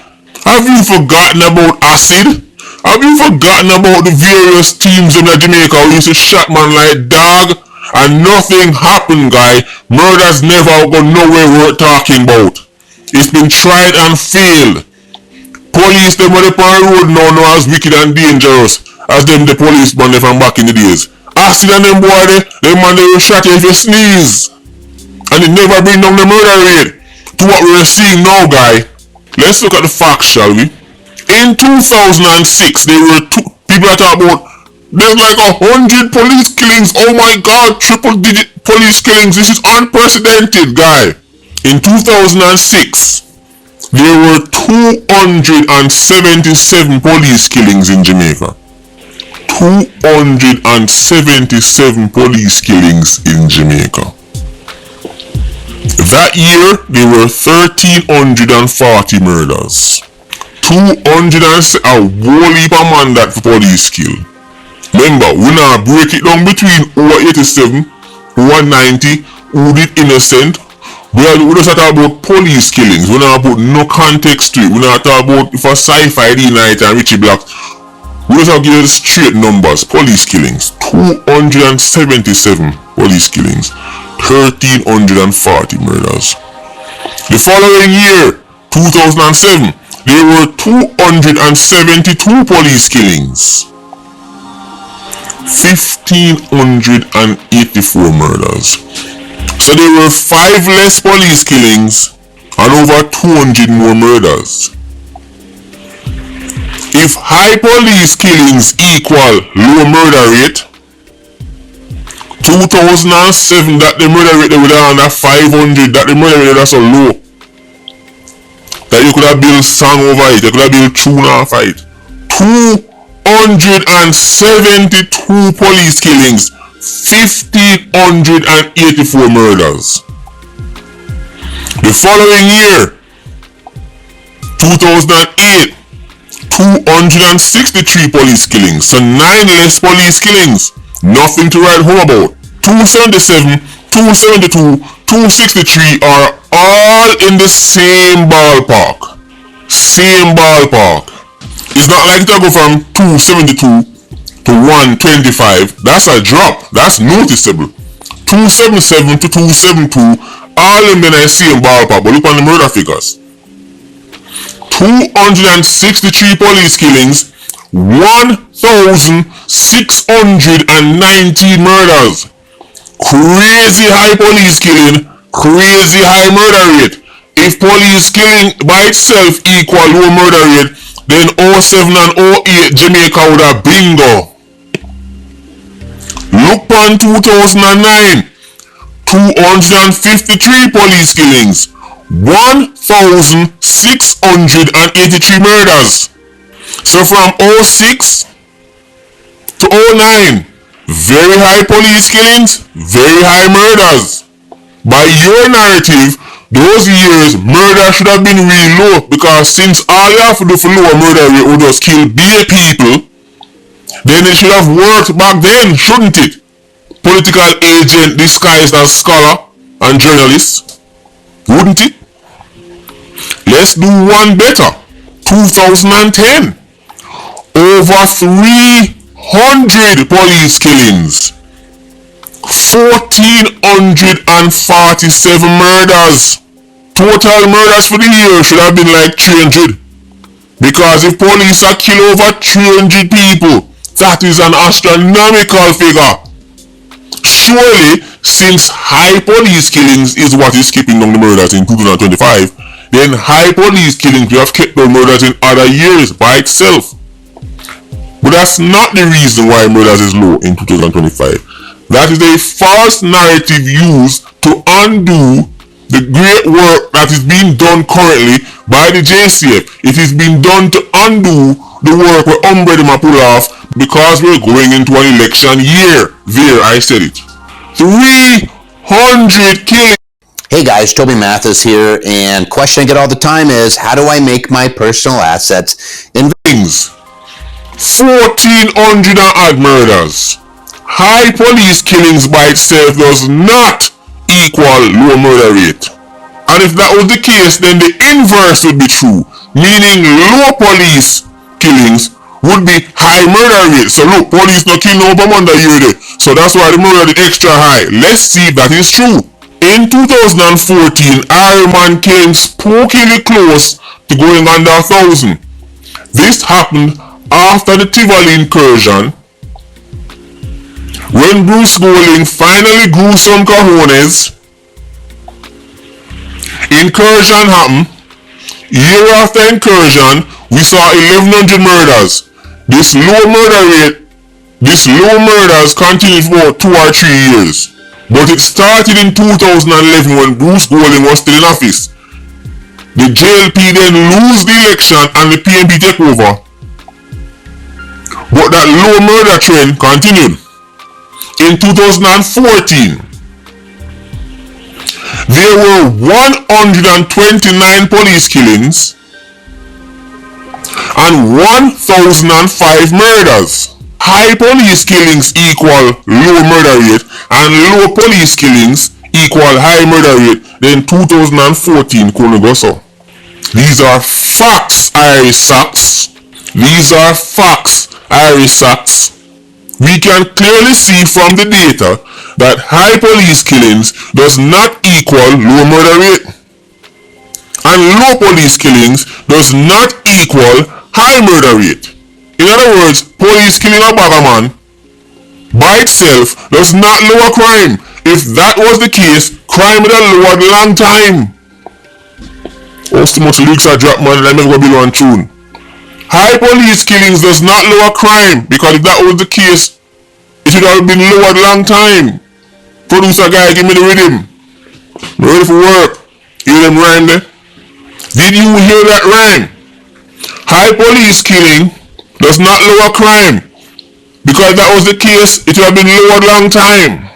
Have you forgotten about acid? Have you forgotten about the various teams in Jamaica who used to shot man like dog? And nothing happened, guy. Murders never go nowhere worth talking about. It's been tried and failed. Police them on the road now as wicked and dangerous as them the police man from back in the days. Acid and them boy them man they will shot you if you sneeze. And it never bring down the murder rate to what we're seeing now, guy. Let's look at the facts, shall we? In 2006, there were people that talk about there's like 100 police killings. Oh my god, triple digit police killings. This is unprecedented, guy. In 2006, there were 277 police killings in Jamaica. 277 police killings in Jamaica. That year, there were 1,340 murders. 200 a whole heap of man that for police kill. Remember, we now break it down between over 87, over 90, who did innocent. We just talk about police killings. We not put no context to it. We not talk about if a sci-fi D-Night and Richie Black. We just give you the straight numbers. Police killings. 277 police killings. 1,340 murders. The following year, 2007, there were 272 police killings. 1,584 murders. So there were 5 less police killings and over 200 more murders. If high police killings equal low murder rate, 2007 that the murder rate they would have under 500, that the murder rate that's so low that you could have built song over it, you could have built tune off it. 272 police killings, 1,584 murders. The following year, 2008, 263 police killings, so 9 less police killings. Nothing to write home about. 277, 272, 263 are all in the same ballpark. Same ballpark. It's not like to go from 272 to 125. That's a drop. That's noticeable. 277 to 272, all in the same ballpark. But look on the murder figures. 263 police killings, 1,690 murders. Crazy high police killing, crazy high murder rate. If police killing by itself equal low murder rate, then 07 and 08 Jamaica would have bingo. Look on 2009, 253 police killings, 1,683 murders. So from 06 to 09, very high police killings, very high murders. By your narrative, those years murder should have been really low, because since all you have to do for lower murder rate would just kill bare people, then it should have worked back then, shouldn't it? Political agent disguised as scholar and journalist, wouldn't it? Let's do one better. 2010. Over 300 police killings. 1,447 murders. Total murders for the year should have been like 300. Because if police are kill over 300 people, that is an astronomical figure. Surely, since high police killings is what is keeping down the murders in 2025, then high police killings will have kept down murders in other years by itself. But that's not the reason why murders is low in 2025. That is a false narrative used to undo the great work that is being done currently by the JCF. It is being done to undo the work where Umbrella pull off, because we're going into an election year. There, I said it. 300 killings. Hey guys, Toby Mathis here, and question I get all the time is, how do I make my personal assets in 1,400 and odd murders. High police killings by itself does not equal low murder rate. And if that was the case, then the inverse would be true, meaning low police killings would be high murder rate. So look, police no kill no under here, so that's why the murder rate extra high. Let's see if that is true. In 2014, Ironman came spookily close to going under 1,000. This happened after the Tivoli incursion, when Bruce Golding finally grew some cojones. Incursion happened. Year after incursion, we saw 1,100 murders. This low murders continued for 2 or 3 years. But it started in 2011 when Bruce Golding was still in office. The JLP then lose the election and the PNP take over. But that low murder trend continued. In 2014, there were 129 police killings and 1,005 murders. High police killings equal low murder rate, and low police killings equal high murder rate. Then 2014 couldn't go so. These are facts, Irish Sacks. These are facts, Irish Sacks. We can clearly see from the data that high police killings does not equal low murder rate, and low police killings does not equal high murder rate. In other words, police killing a bagger man by itself does not lower crime. If that was the case, crime would have lowered a long time. Most much leaks are dropped, man. Let me go below on tune. High police killings does not lower crime, because if that was the case, it should have been lowered a long time. Producer guy, give me the rhythm. I'm ready for work. Hear them rhyme there? Did you hear that rhyme? High police killing does not lower crime, because if that was the case, it would have been lowered a long time.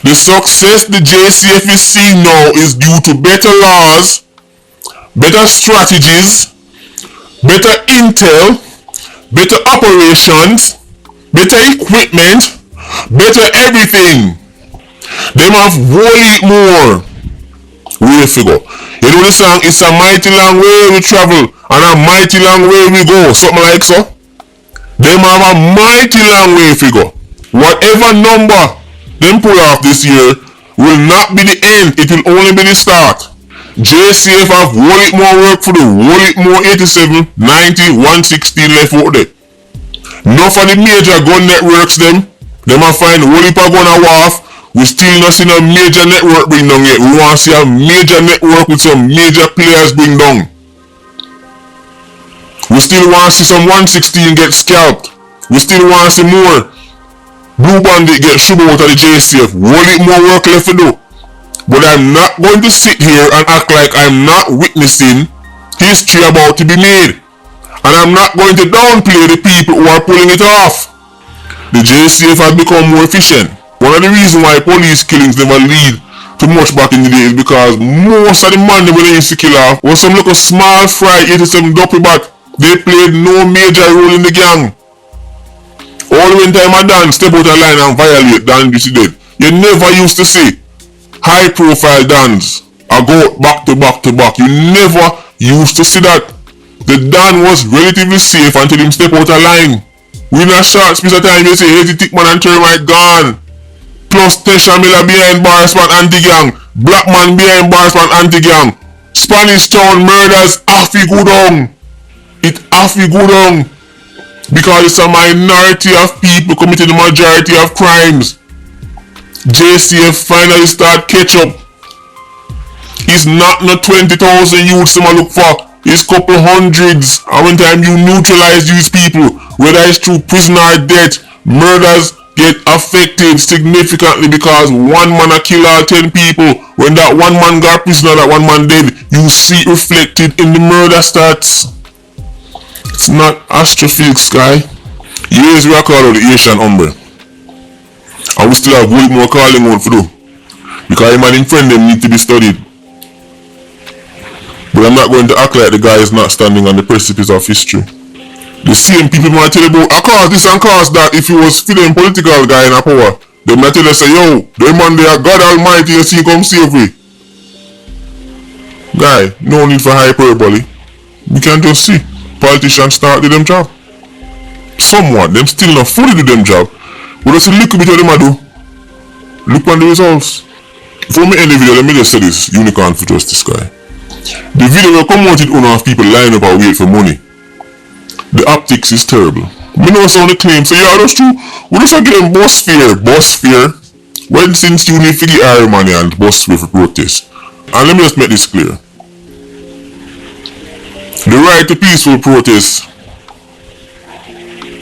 The success the JCF is seeing now is due to better laws, better strategies, better intel, better operations, better equipment, better everything. Them have way more. Way figure. You know the song, it's a mighty long way we travel and a mighty long way we go. Something like so. Them have a mighty long way figure. Whatever number them pull off this year will not be the end. It will only be the start. JCF have whole it more work for the whole it more 87, 90, 116 left out there. Enough of the major gun networks them have find whole heap of gun a wharf. We still not see no major network bring down yet. We want to see a major network with some major players bring down. We still want to see some 116 get scalped. We still want to see more Blue Bandit get shubo out of the JCF. Whole heap more work left to do. But I'm not going to sit here and act like I'm not witnessing history about to be made. And I'm not going to downplay the people who are pulling it off. The JCF has become more efficient. One of the reasons why police killings never lead to much back in the day is because most of the money when they used to kill off was some little small fry 87 dopey bat. They played no major role in the gang. All the time a Dan step out of line and violate Dan you dead. You never used to see high profile Dans or go back to back to back. You never used to see that. The Dan was relatively safe until him step out of line. Within a short space of time you say Hazy Tickman and Termite gone. Plus Tesha Miller behind bars for anti-gang. Black man behind bars for anti-gang. Spanish Town murders half go down. It half go down. Because it's a minority of people committing the majority of crimes. JCF finally start catch up. It's not no 20,000 youths them look for. It's couple hundreds. And when time you neutralize these people, whether it's through prison or death, murders get affected significantly because one man a kill all 10 people. When that one man got prisoner, that one man dead, you see it reflected in the murder stats. It's not astrophysic sky. Years we are called the Asian Umbre. And we still have way more calling on for do. Because him and him friend them need to be studied. But I'm not going to act like the guy is not standing on the precipice of history. The same people might tell you about a cause this and cause that. If he was feeling political guy in a power, they might tell you say, yo, them man they are God Almighty, you see come save we. Guy, no need for hyperbole. We can just see. Politicians start do them job. Somewhat, them still not fully do them job. But just a little bit of them I do. Look on the results. Before me end the video, let me just say this, Unicorn for Justice guy. The video will come out with one of people line up and wait for money. The optics is terrible. Me know some of the claims say, yeah, that's true. We just give them bus fare. When since you need for the air money and bus fare for protest. And let me just make this clear. The right to peaceful protest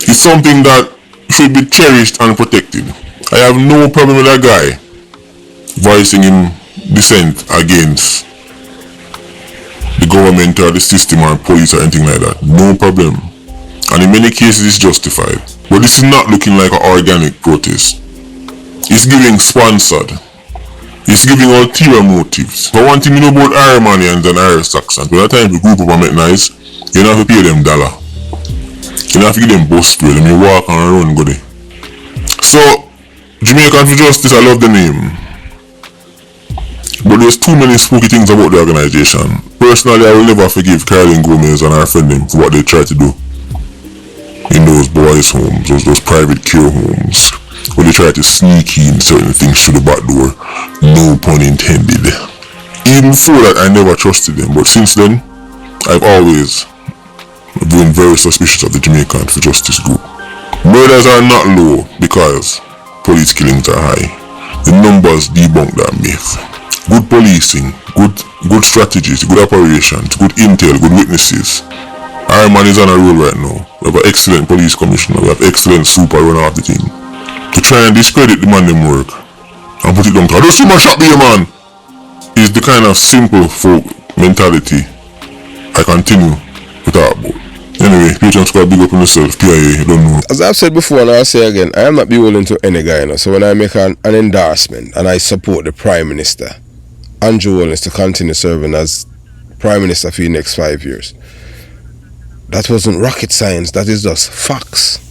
is something that should be cherished and protected. I have no problem with a guy voicing in dissent against the government or the system or police or anything like that. No problem. and in many cases it's justified. But this is not looking like an organic protest. It's giving sponsored. It's giving ulterior motives. But one thing you know about Iranians and Irish Saxons, when the time to group up and make nice, you don't have to pay them $1. You don't have to give them bus spray, them you walk and run go there. So, Jamaican for Justice, I love the name. But there's too many spooky things about the organization. Personally, I will never forgive Caroline Gomez and her friend them for what they tried to do in those boys' homes, those private care homes, where they try to sneak in certain things through the back door. No pun intended. Even before that, I never trusted them, but since then, I've always been very suspicious of the Jamaican for Justice group. Murders are not low because police killings are high. The numbers debunk that myth. Good policing, good strategies, good operations, good intel, good witnesses. Our man is on a roll right now. We have an excellent police commissioner, we have excellent super runner of the team. To try and discredit the man them work and put it down to, I don't see my shot there, man, is the kind of simple folk mentality I continue to talk about. Anyway, Patriotism squad, big up on yourself, PIA, you don't know. As I've said before and I'll say again, I am not beholden to any guy, you know. So when I make an endorsement and I support the Prime Minister, Andrew Holness, to continue serving as Prime Minister for the next 5 years, that wasn't rocket science, that is just facts.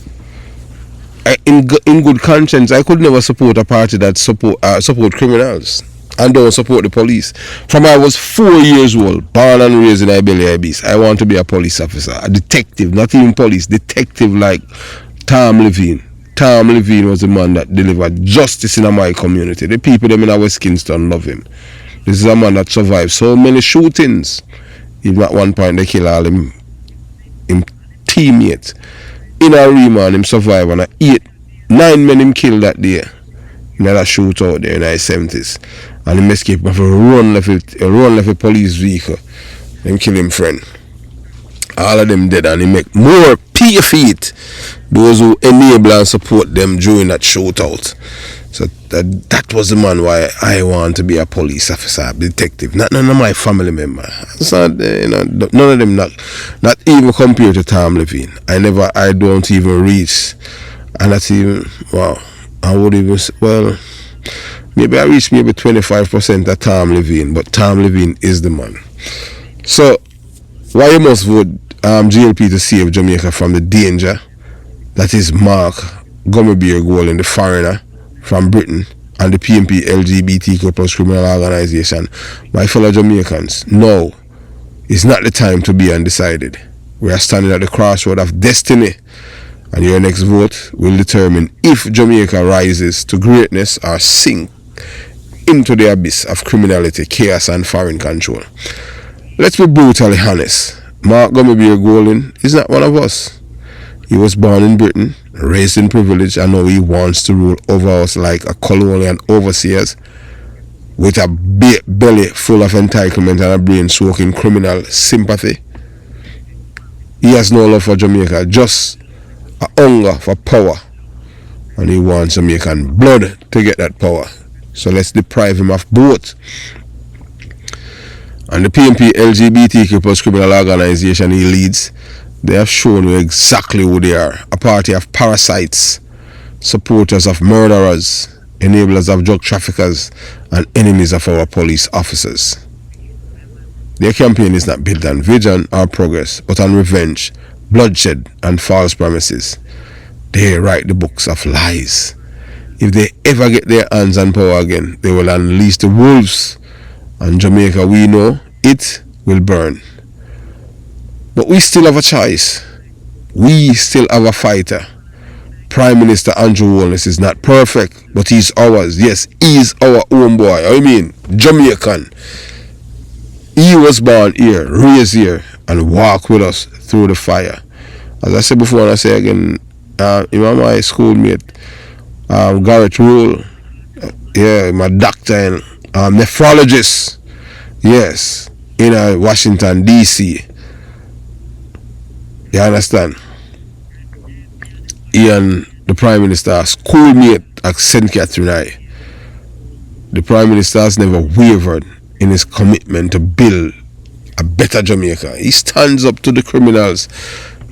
In good conscience, I could never support a party that support criminals and don't support the police. From I was 4 years old, born and raised in Iberia Beast, I want to be a police officer, a detective, not even police, detective like Tom Levine. Tom Levine was the man that delivered justice in my community. The people them in West Kingston love him. This is a man that survived so many shootings. Even at one point they kill all him teammates. In a remand, him survived and 9 men him killed that day. In that shootout there in the 70s. And him escaped with a run left a police vehicle. Them kill him friend. All of them dead, and he make more pay feet those who enable and support them during that shootout. So that was the man why I want to be a police officer, a detective. Not none of my family member. It's not, none of them, not even compared to Tom Levine. I don't even reach, and that's even, wow, I would even, well, maybe I reach maybe 25% of Tom Levine, but Tom Levine is the man. So why you must vote GLP to save Jamaica from the danger that is Mark Gummerbeer Gold, the foreigner from Britain, and the PMP LGBTQ plus criminal organization. My fellow Jamaicans, no, it's not the time to be undecided. We are standing at the crossroad of destiny, and your next vote will determine if Jamaica rises to greatness or sink into the abyss of criminality, chaos, and foreign control. Let's be brutally honest. Mark Gummerbeer Golding is not one of us. He was born in Britain, raised in privilege, and now he wants to rule over us like a colonial overseers with a belly full of entitlement and a brain soaking criminal sympathy. He has no love for Jamaica, just a hunger for power, and he wants Jamaican blood to get that power. So let's deprive him of both. And the PMP LGBTQ plus criminal organization he leads, they have shown you exactly who they are. A party of parasites, supporters of murderers, enablers of drug traffickers, and enemies of our police officers. Their campaign is not built on vision or progress, but on revenge, bloodshed, and false promises. They write the books of lies. If they ever get their hands on power again, they will unleash the wolves. And Jamaica, we know, it will burn. But we still have a choice. We still have a fighter. Prime Minister Andrew Holness is not perfect, but he's ours. Yes, he's our own boy. I mean, Jamaican. He was born here, raised here, and walked with us through the fire. As I said before, and I say again, my schoolmate, Garrett Rule, my doctor and nephrologist, yes, in Washington, D.C. You understand? He and the Prime Minister, schoolmate at St. Catherine High. The Prime Minister has never wavered in his commitment to build a better Jamaica. He stands up to the criminals.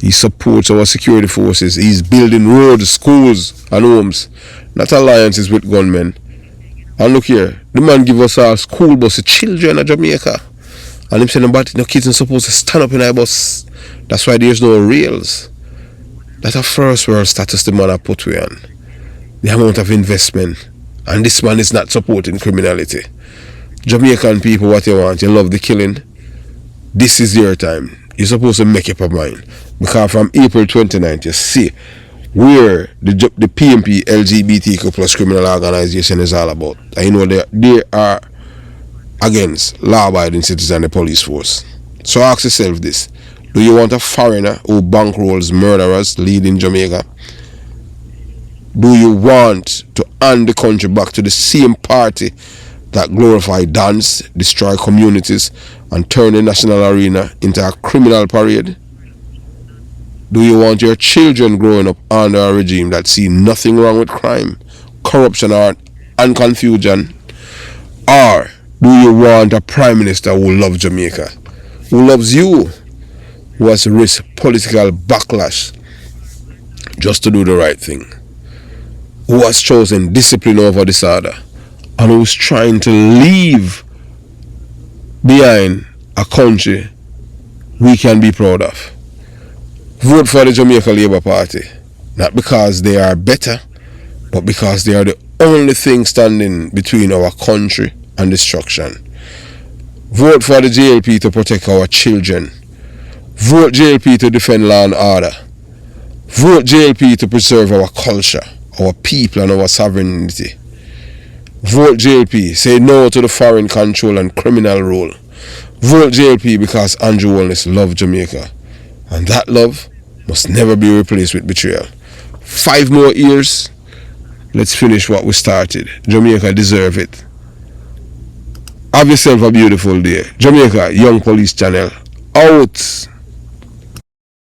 He supports our security forces. He's building roads, schools, and homes, not alliances with gunmen. And look here, the man give us a school bus to children in Jamaica. And him saying about no kids are supposed to stand up in a bus. That's why there's no rails. That's a first world status the man have put we on. The amount of investment. And this man is not supporting criminality. Jamaican people, what you want? You love the killing? This is your time. You're supposed to make up your mind. Because from April 29th, you see where the PMP LGBTQ plus criminal organization is all about. I know they are against law-abiding citizens and the police force. So ask yourself this. Do you want a foreigner who bankrolls murderers leading Jamaica? Do you want to hand the country back to the same party that glorify dance, destroy communities, and turn the national arena into a criminal parade? Do you want your children growing up under a regime that see nothing wrong with crime, corruption, and confusion? Or do you want a prime minister who loves Jamaica, who loves you, who has risked political backlash just to do the right thing, who has chosen discipline over disorder, and who's trying to leave behind a country we can be proud of? Vote for the Jamaica Labour Party, not because they are better, but because they are the only thing standing between our country and destruction. Vote for the JLP to protect our children. Vote JLP to defend law and order. Vote JLP to preserve our culture, our people, and our sovereignty. Vote JLP. Say no to the foreign control and criminal rule. Vote JLP because Andrew Holness loves Jamaica. And that love must never be replaced with betrayal. 5 more years, let's finish what we started. Jamaica deserve it. Have yourself a beautiful day. Jamaica Young Police Channel out.